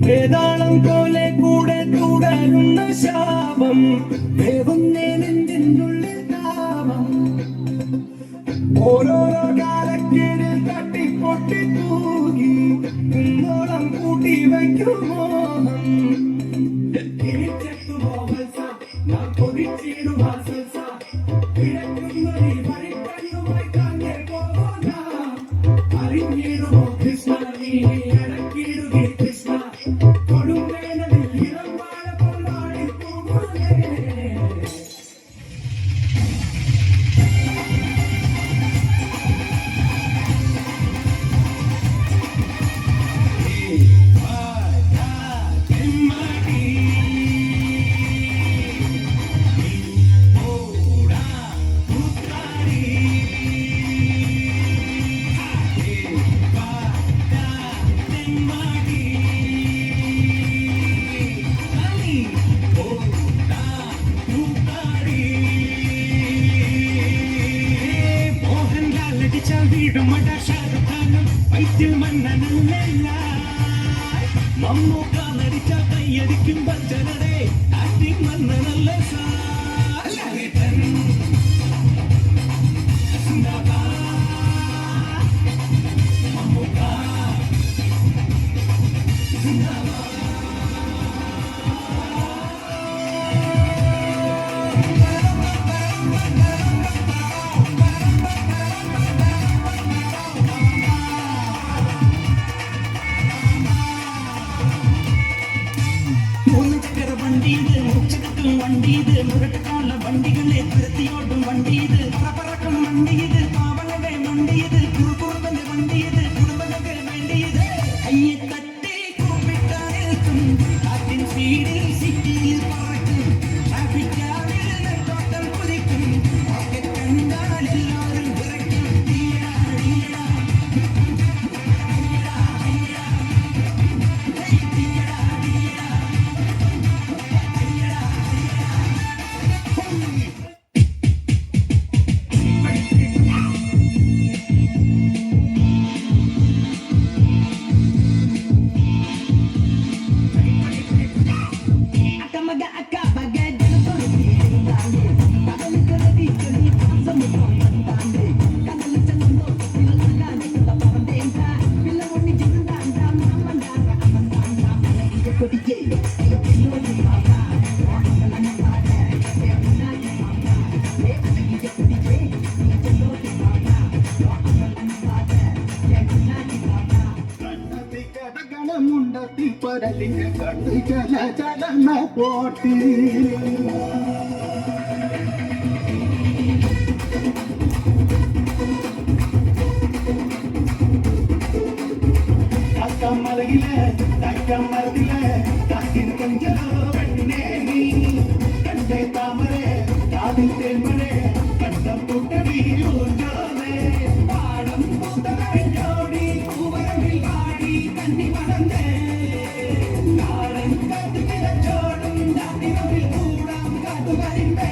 വേതാളം പോലെ കൂടെ തുടരുന്ന ശാപം നെഞ്ചിനുള്ളിൽ താപം ഓരോരോ കാലക്കീഴിൽ തട്ടിപ്പൊട്ടി തൂകി കുന്നോളം കൂട്ടി വയ്ക്കും മോഹം മമ്മൂക്ക നടിച്ച കയ്യടിക്കും ബച്ചനടെ ആക്ടിങ് മന്നനല്ല മമ്മൂക്ക വണ്ടിയത് മുരട്ടുകാല വണ്ടികളെ തുരത്തിയോട്ടും വണ്ടിയത് പറക്കും വണ്ടിയത് പാവങ്ങളുടെ വണ്ടിയത് കുറുകുറുമ്പന്റെ വണ്ടിയത് കുടുംബങ്ങൾക്ക് വേണ്ടിയത് കയ്യെ തട്ടി കൂപ്പിട്ടായിരിക്കും അതിൻ സ്പീഡിൽ സിറ്റിയിൽ പറക്കും ട്രാഫിക്കാവിൽ നെട്ടോട്ടം കുതിക്കും ഒക്കെ കണ്ടാൽ എല്ലാവരും വിറയ്ക്കും ചലന പോട്ടി അക്കമലയിലെ തക്കമലത്തിലെ തക്കിൻ കൊഞ്ചലോ പെണ്ണേ നീ കണ്ടേ താമരെ കാതിൽ തേമരെ കണ്ടം പൊട്ടടി ഊഞ്ചോനെ പാടം പൂത്തകഞ്ഞോടി പൂവരവിൽ പാടി കണ്ണി മടന്നേ ചോടും കൂടാം കാട്ടുകരിമ്പേ